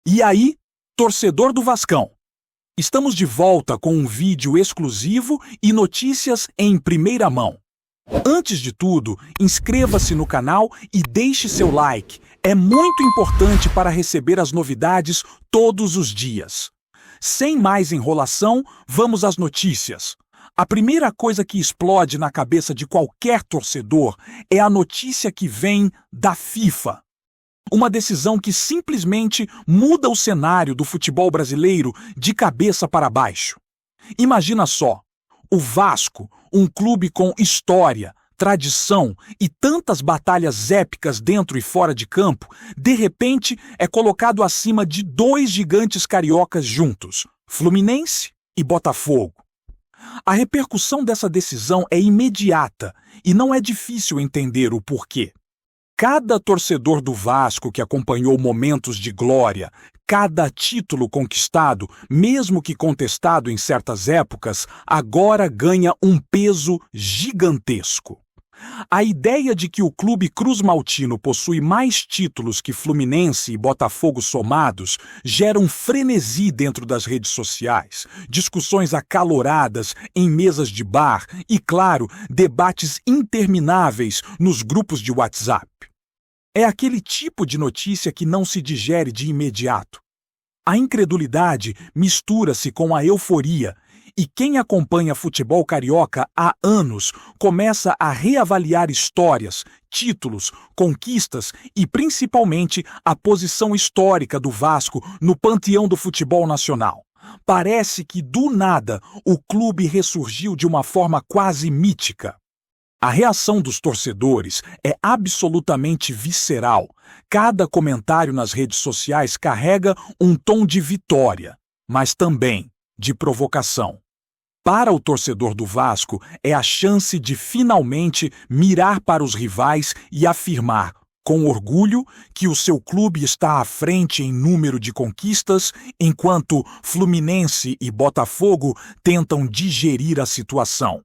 E aí, torcedor do Vascão? Estamos de volta com um vídeo exclusivo e notícias em primeira mão. Antes de tudo, inscreva-se no canal e deixe seu like. É muito importante para receber as novidades todos os dias. Sem mais enrolação, vamos às notícias. A primeira coisa que explode na cabeça de qualquer torcedor é a notícia que vem da FIFA. Uma decisão que simplesmente muda o cenário do futebol brasileiro de cabeça para baixo. Imagina só, o Vasco, um clube com história, tradição e tantas batalhas épicas dentro e fora de campo, de repente é colocado acima de dois gigantes cariocas juntos, Fluminense e Botafogo. A repercussão dessa decisão é imediata e não é difícil entender o porquê. Cada torcedor do Vasco que acompanhou momentos de glória, cada título conquistado, mesmo que contestado em certas épocas, agora ganha um peso gigantesco. A ideia de que o clube cruz-maltino possui mais títulos que Fluminense e Botafogo somados gera um frenesi dentro das redes sociais, discussões acaloradas em mesas de bar e, claro, debates intermináveis nos grupos de WhatsApp. É aquele tipo de notícia que não se digere de imediato. A incredulidade mistura-se com a euforia, e quem acompanha futebol carioca há anos começa a reavaliar histórias, títulos, conquistas e principalmente a posição histórica do Vasco no panteão do futebol nacional. Parece que, do nada, o clube ressurgiu de uma forma quase mítica. A reação dos torcedores é absolutamente visceral. Cada comentário nas redes sociais carrega um tom de vitória, mas também de provocação. Para o torcedor do Vasco, é a chance de finalmente mirar para os rivais e afirmar, com orgulho, que o seu clube está à frente em número de conquistas, enquanto Fluminense e Botafogo tentam digerir a situação.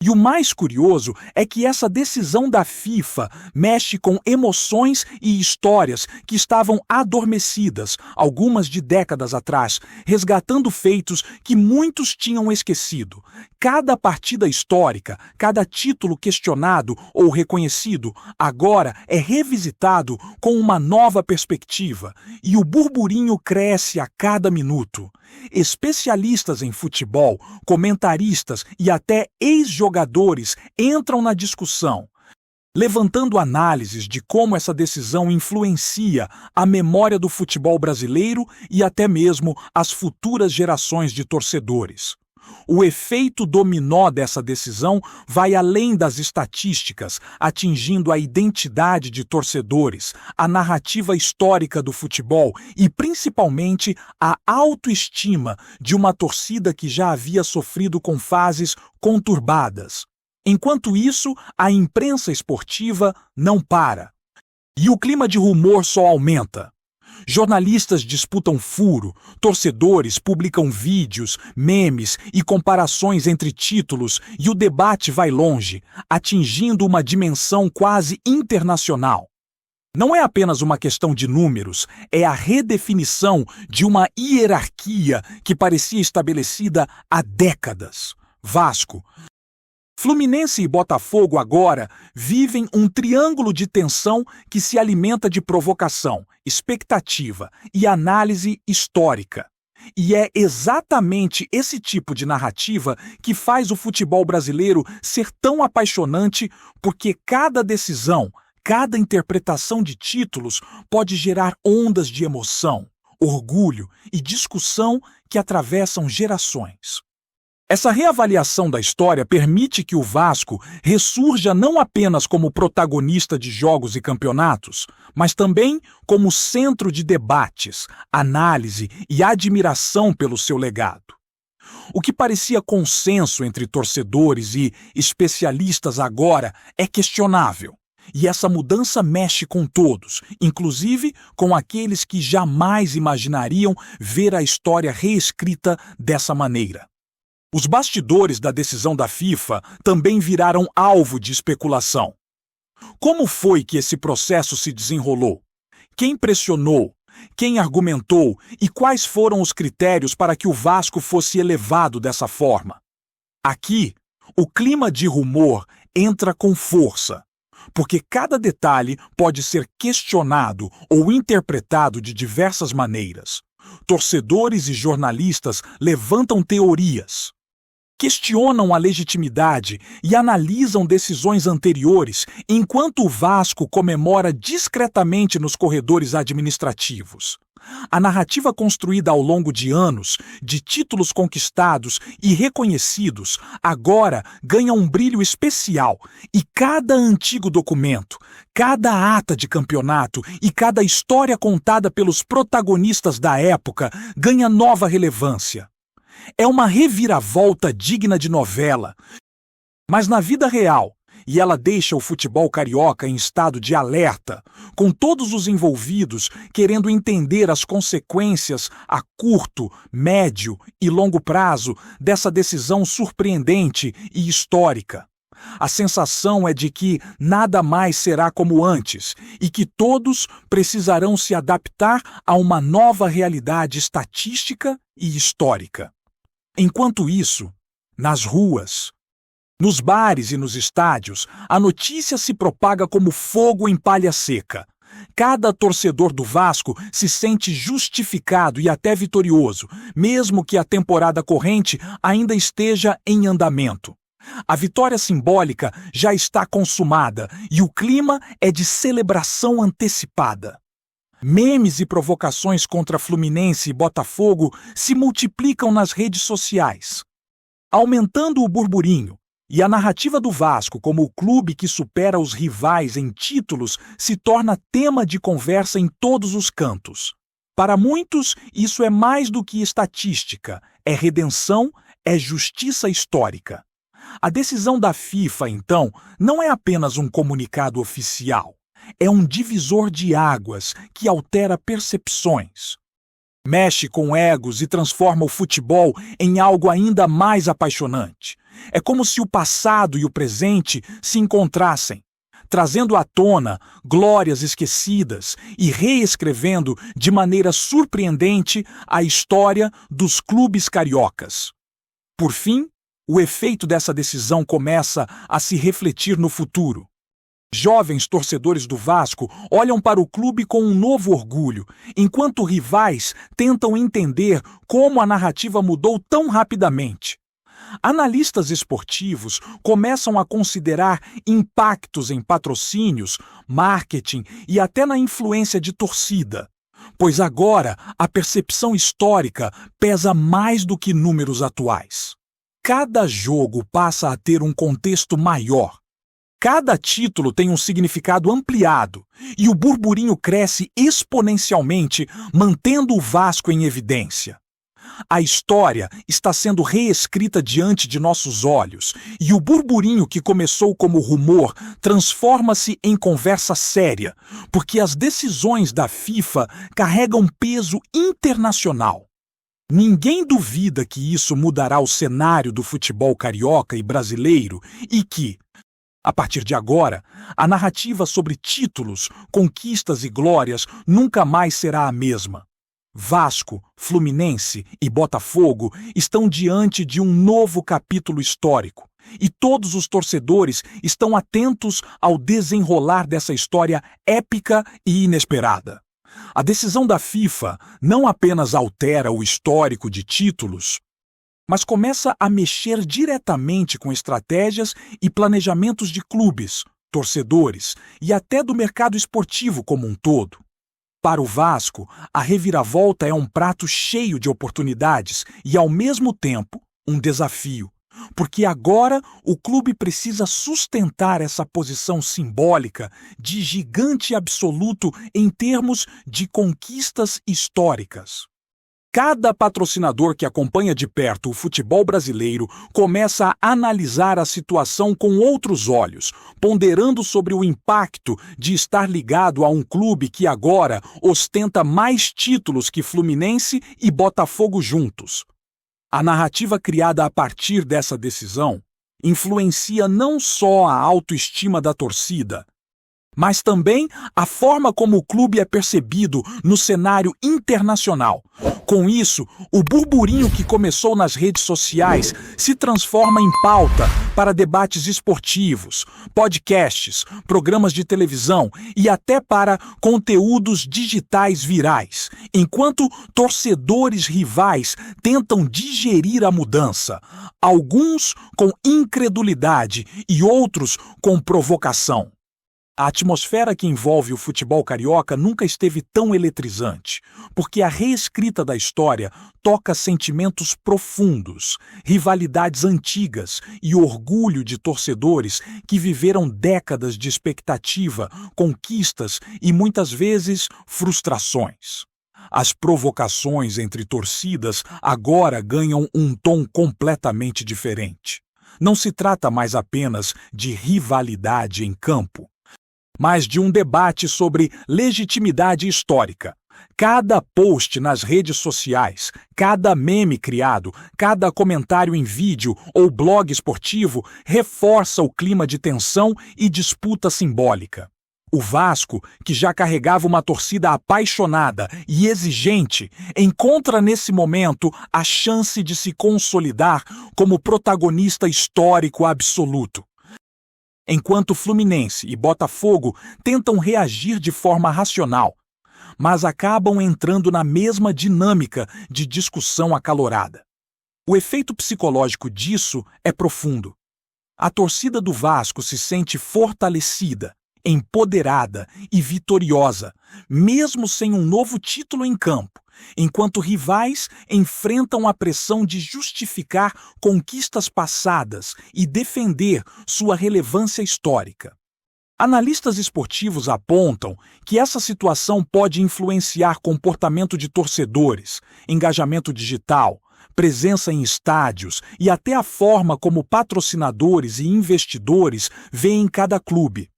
E o mais curioso é que essa decisão da FIFA mexe com emoções e histórias que estavam adormecidas, algumas de décadas atrás, resgatando feitos que muitos tinham esquecido. Cada partida histórica, cada título questionado ou reconhecido, agora é revisitado com uma nova perspectiva, e o burburinho cresce a cada minuto. Especialistas em futebol, comentaristas e até ex-jogadores entram na discussão, levantando análises de como essa decisão influencia a memória do futebol brasileiro e até mesmo as futuras gerações de torcedores. O efeito dominó dessa decisão vai além das estatísticas, atingindo a identidade de torcedores, a narrativa histórica do futebol e, principalmente, a autoestima de uma torcida que já havia sofrido com fases conturbadas. Enquanto isso, a imprensa esportiva não para. E o clima de rumor só aumenta. Jornalistas disputam furo, torcedores publicam vídeos, memes e comparações entre títulos e o debate vai longe, atingindo uma dimensão quase internacional. Não é apenas uma questão de números, é a redefinição de uma hierarquia que parecia estabelecida há décadas. Vasco, Fluminense e Botafogo agora vivem um triângulo de tensão que se alimenta de provocação, expectativa e análise histórica. E é exatamente esse tipo de narrativa que faz o futebol brasileiro ser tão apaixonante, porque cada decisão, cada interpretação de títulos pode gerar ondas de emoção, orgulho e discussão que atravessam gerações. Essa reavaliação da história permite que o Vasco ressurja não apenas como protagonista de jogos e campeonatos, mas também como centro de debates, análise e admiração pelo seu legado. O que parecia consenso entre torcedores e especialistas agora é questionável. E essa mudança mexe com todos, inclusive com aqueles que jamais imaginariam ver a história reescrita dessa maneira. Os bastidores da decisão da FIFA também viraram alvo de especulação. Como foi que esse processo se desenrolou? Quem pressionou? Quem argumentou e quais foram os critérios para que o Vasco fosse elevado dessa forma? Aqui, o clima de rumor entra com força, porque cada detalhe pode ser questionado ou interpretado de diversas maneiras. Torcedores e jornalistas levantam teorias, questionam a legitimidade e analisam decisões anteriores, enquanto o Vasco comemora discretamente nos corredores administrativos. A narrativa construída ao longo de anos, de títulos conquistados e reconhecidos, agora ganha um brilho especial, e cada antigo documento, cada ata de campeonato e cada história contada pelos protagonistas da época ganha nova relevância. É uma reviravolta digna de novela, mas na vida real, e ela deixa o futebol carioca em estado de alerta, com todos os envolvidos querendo entender as consequências a curto, médio e longo prazo dessa decisão surpreendente e histórica. A sensação é de que nada mais será como antes e que todos precisarão se adaptar a uma nova realidade estatística e histórica. Enquanto isso, nas ruas, nos bares e nos estádios, a notícia se propaga como fogo em palha seca. Cada torcedor do Vasco se sente justificado e até vitorioso, mesmo que a temporada corrente ainda esteja em andamento. A vitória simbólica já está consumada e o clima é de celebração antecipada. Memes e provocações contra Fluminense e Botafogo se multiplicam nas redes sociais, aumentando o burburinho, e a narrativa do Vasco como o clube que supera os rivais em títulos se torna tema de conversa em todos os cantos. Para muitos, isso é mais do que estatística, é redenção, é justiça histórica. A decisão da FIFA, então, não é apenas um comunicado oficial. É um divisor de águas que altera percepções. Mexe com egos e transforma o futebol em algo ainda mais apaixonante. É como se o passado e o presente se encontrassem, trazendo à tona glórias esquecidas e reescrevendo de maneira surpreendente a história dos clubes cariocas. Por fim, o efeito dessa decisão começa a se refletir no futuro. Jovens torcedores do Vasco olham para o clube com um novo orgulho, enquanto rivais tentam entender como a narrativa mudou tão rapidamente. Analistas esportivos começam a considerar impactos em patrocínios, marketing e até na influência de torcida, pois agora a percepção histórica pesa mais do que números atuais. Cada jogo passa a ter um contexto maior. Cada título tem um significado ampliado e o burburinho cresce exponencialmente, mantendo o Vasco em evidência. A história está sendo reescrita diante de nossos olhos e o burburinho que começou como rumor transforma-se em conversa séria, porque as decisões da FIFA carregam peso internacional. Ninguém duvida que isso mudará o cenário do futebol carioca e brasileiro e que, a partir de agora, a narrativa sobre títulos, conquistas e glórias nunca mais será a mesma. Vasco, Fluminense e Botafogo estão diante de um novo capítulo histórico, e todos os torcedores estão atentos ao desenrolar dessa história épica e inesperada. A decisão da FIFA não apenas altera o histórico de títulos, mas começa a mexer diretamente com estratégias e planejamentos de clubes, torcedores e até do mercado esportivo como um todo. Para o Vasco, a reviravolta é um prato cheio de oportunidades e, ao mesmo tempo, um desafio, porque agora o clube precisa sustentar essa posição simbólica de gigante absoluto em termos de conquistas históricas. Cada patrocinador que acompanha de perto o futebol brasileiro começa a analisar a situação com outros olhos, ponderando sobre o impacto de estar ligado a um clube que agora ostenta mais títulos que Fluminense e Botafogo juntos. A narrativa criada a partir dessa decisão influencia não só a autoestima da torcida, mas também a forma como o clube é percebido no cenário internacional. Com isso, o burburinho que começou nas redes sociais se transforma em pauta para debates esportivos, podcasts, programas de televisão e até para conteúdos digitais virais, enquanto torcedores rivais tentam digerir a mudança, alguns com incredulidade e outros com provocação. A atmosfera que envolve o futebol carioca nunca esteve tão eletrizante, porque a reescrita da história toca sentimentos profundos, rivalidades antigas e orgulho de torcedores que viveram décadas de expectativa, conquistas e muitas vezes frustrações. As provocações entre torcidas agora ganham um tom completamente diferente. Não se trata mais apenas de rivalidade em campo, mas de um debate sobre legitimidade histórica. Cada post nas redes sociais, cada meme criado, cada comentário em vídeo ou blog esportivo reforça o clima de tensão e disputa simbólica. O Vasco, que já carregava uma torcida apaixonada e exigente, encontra nesse momento a chance de se consolidar como protagonista histórico absoluto. Enquanto Fluminense e Botafogo tentam reagir de forma racional, mas acabam entrando na mesma dinâmica de discussão acalorada. O efeito psicológico disso é profundo. A torcida do Vasco se sente fortalecida, empoderada e vitoriosa, mesmo sem um novo título em campo, enquanto rivais enfrentam a pressão de justificar conquistas passadas e defender sua relevância histórica. Analistas esportivos apontam que essa situação pode influenciar comportamento de torcedores, engajamento digital, presença em estádios e até a forma como patrocinadores e investidores veem cada clube.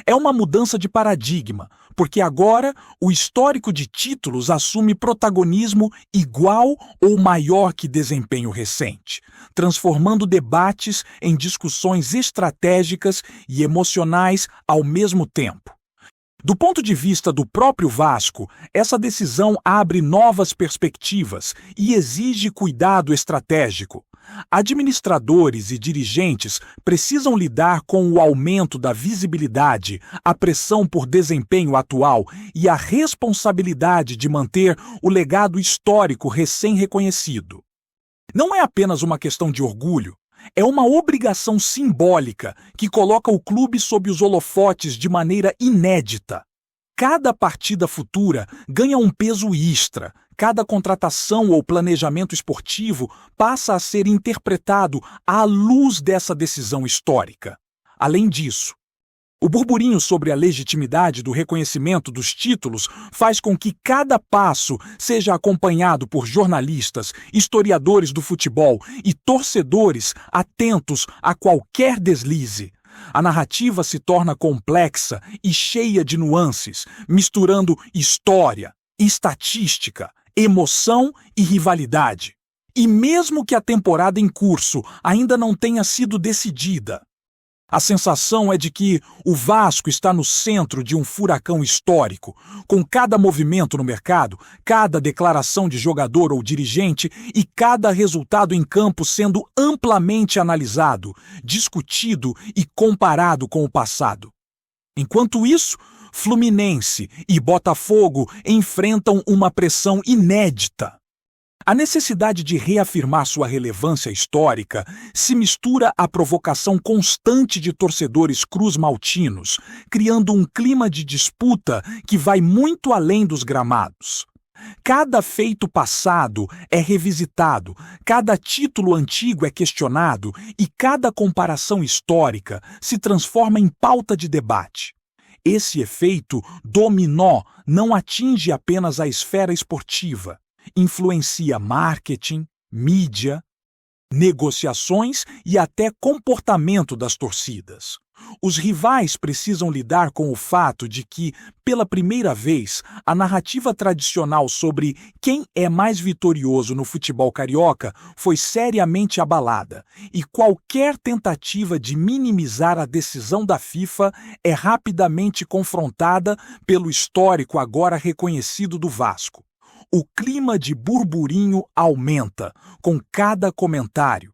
É uma mudança de paradigma, porque agora o histórico de títulos assume protagonismo igual ou maior que desempenho recente, transformando debates em discussões estratégicas e emocionais ao mesmo tempo. Do ponto de vista do próprio Vasco, essa decisão abre novas perspectivas e exige cuidado estratégico. Administradores e dirigentes precisam lidar com o aumento da visibilidade, a pressão por desempenho atual e a responsabilidade de manter o legado histórico recém-reconhecido. Não é apenas uma questão de orgulho, é uma obrigação simbólica que coloca o clube sob os holofotes de maneira inédita. Cada partida futura ganha um peso extra. Cada contratação ou planejamento esportivo passa a ser interpretado à luz dessa decisão histórica. Além disso, o burburinho sobre a legitimidade do reconhecimento dos títulos faz com que cada passo seja acompanhado por jornalistas, historiadores do futebol e torcedores atentos a qualquer deslize. A narrativa se torna complexa e cheia de nuances, misturando história, estatística, emoção e rivalidade. E mesmo que a temporada em curso ainda não tenha sido decidida, a sensação é de que o Vasco está no centro de um furacão histórico, com cada movimento no mercado, cada declaração de jogador ou dirigente e cada resultado em campo sendo amplamente analisado, discutido e comparado com o passado. Enquanto isso, Fluminense e Botafogo enfrentam uma pressão inédita. A necessidade de reafirmar sua relevância histórica se mistura à provocação constante de torcedores cruz-maltinos, criando um clima de disputa que vai muito além dos gramados. Cada feito passado é revisitado, cada título antigo é questionado e cada comparação histórica se transforma em pauta de debate. Esse efeito dominó não atinge apenas a esfera esportiva. Influencia marketing, mídia, negociações e até comportamento das torcidas. Os rivais precisam lidar com o fato de que, pela primeira vez, a narrativa tradicional sobre quem é mais vitorioso no futebol carioca foi seriamente abalada, e qualquer tentativa de minimizar a decisão da FIFA é rapidamente confrontada pelo histórico agora reconhecido do Vasco. O clima de burburinho aumenta com cada comentário,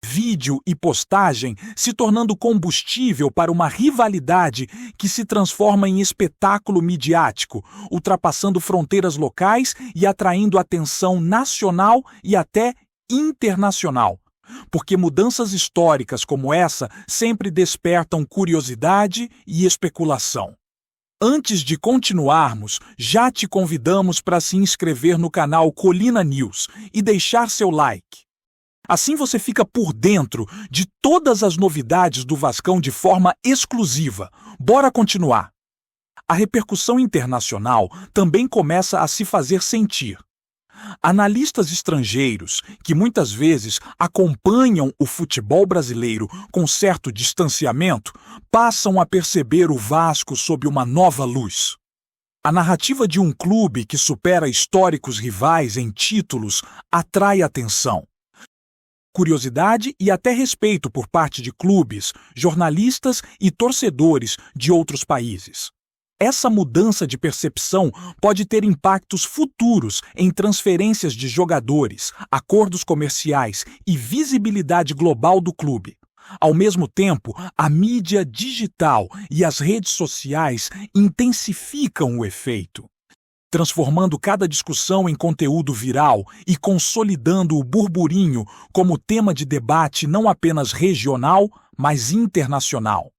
vídeo e postagem se tornando combustível para uma rivalidade que se transforma em espetáculo midiático, ultrapassando fronteiras locais e atraindo atenção nacional e até internacional. Porque mudanças históricas como essa sempre despertam curiosidade e especulação. Antes de continuarmos, já te convidamos para se inscrever no canal Colina News e deixar seu like. Assim você fica por dentro de todas as novidades do Vascão de forma exclusiva. Bora continuar! A repercussão internacional também começa a se fazer sentir. Analistas estrangeiros, que muitas vezes acompanham o futebol brasileiro com certo distanciamento, passam a perceber o Vasco sob uma nova luz. A narrativa de um clube que supera históricos rivais em títulos atrai atenção, curiosidade e até respeito por parte de clubes, jornalistas e torcedores de outros países. Essa mudança de percepção pode ter impactos futuros em transferências de jogadores, acordos comerciais e visibilidade global do clube. Ao mesmo tempo, a mídia digital e as redes sociais intensificam o efeito, transformando cada discussão em conteúdo viral e consolidando o burburinho como tema de debate não apenas regional, mas internacional.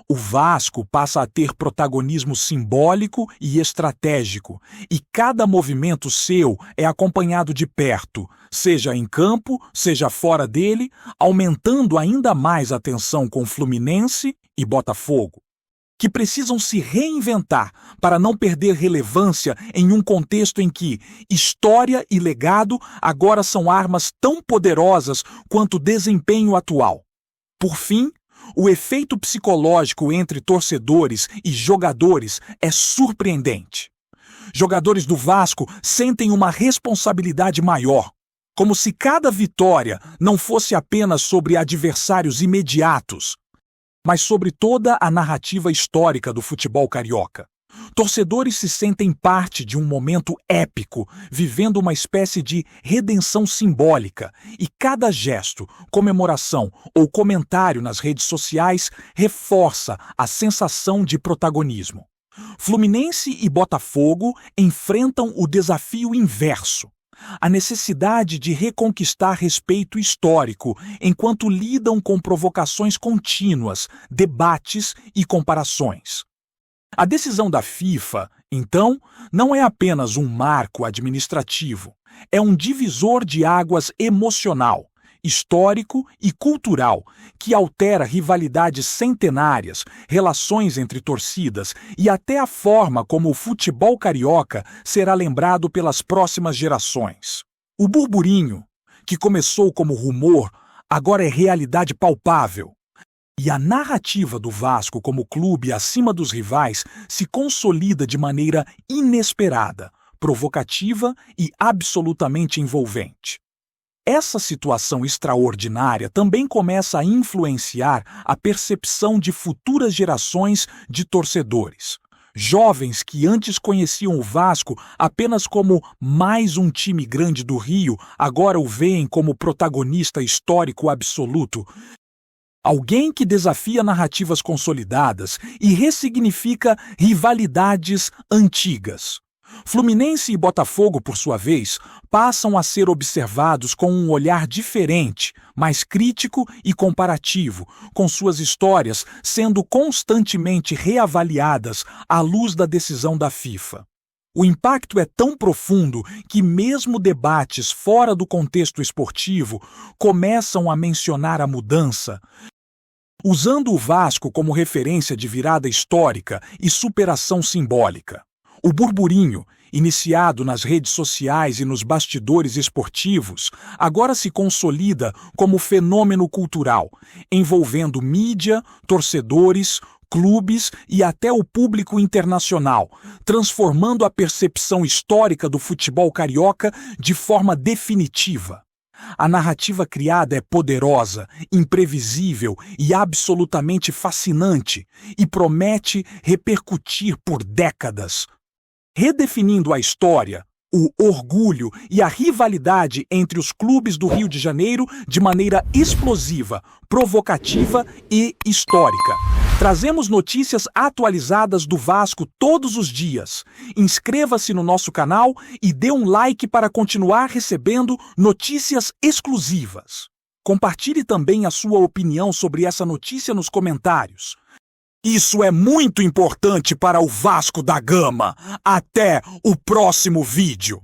O Vasco passa a ter protagonismo simbólico e estratégico, e cada movimento seu é acompanhado de perto, seja em campo, seja fora dele, aumentando ainda mais a tensão com Fluminense e Botafogo, que precisam se reinventar para não perder relevância em um contexto em que história e legado agora são armas tão poderosas quanto o desempenho atual. Por fim, o efeito psicológico entre torcedores e jogadores é surpreendente. Jogadores do Vasco sentem uma responsabilidade maior, como se cada vitória não fosse apenas sobre adversários imediatos, mas sobre toda a narrativa histórica do futebol carioca. Torcedores se sentem parte de um momento épico, vivendo uma espécie de redenção simbólica, e cada gesto, comemoração ou comentário nas redes sociais reforça a sensação de protagonismo. Fluminense e Botafogo enfrentam o desafio inverso: a necessidade de reconquistar respeito histórico, enquanto lidam com provocações contínuas, debates e comparações. A decisão da FIFA, então, não é apenas um marco administrativo, é um divisor de águas emocional, histórico e cultural que altera rivalidades centenárias, relações entre torcidas e até a forma como o futebol carioca será lembrado pelas próximas gerações. O burburinho, que começou como rumor, agora é realidade palpável. E a narrativa do Vasco como clube acima dos rivais se consolida de maneira inesperada, provocativa e absolutamente envolvente. Essa situação extraordinária também começa a influenciar a percepção de futuras gerações de torcedores. Jovens que antes conheciam o Vasco apenas como mais um time grande do Rio, agora o veem como protagonista histórico absoluto. Alguém que desafia narrativas consolidadas e ressignifica rivalidades antigas. Fluminense e Botafogo, por sua vez, passam a ser observados com um olhar diferente, mais crítico e comparativo, com suas histórias sendo constantemente reavaliadas à luz da decisão da FIFA. O impacto é tão profundo que mesmo debates fora do contexto esportivo começam a mencionar a mudança, usando o Vasco como referência de virada histórica e superação simbólica. O burburinho, iniciado nas redes sociais e nos bastidores esportivos, agora se consolida como fenômeno cultural, envolvendo mídia, torcedores, clubes e até o público internacional, transformando a percepção histórica do futebol carioca de forma definitiva. A narrativa criada é poderosa, imprevisível e absolutamente fascinante, e promete repercutir por décadas, redefinindo a história, o orgulho e a rivalidade entre os clubes do Rio de Janeiro de maneira explosiva, provocativa e histórica. Trazemos notícias atualizadas do Vasco todos os dias. Inscreva-se no nosso canal e dê um like para continuar recebendo notícias exclusivas. Compartilhe também a sua opinião sobre essa notícia nos comentários. Isso é muito importante para o Vasco da Gama. Até o próximo vídeo.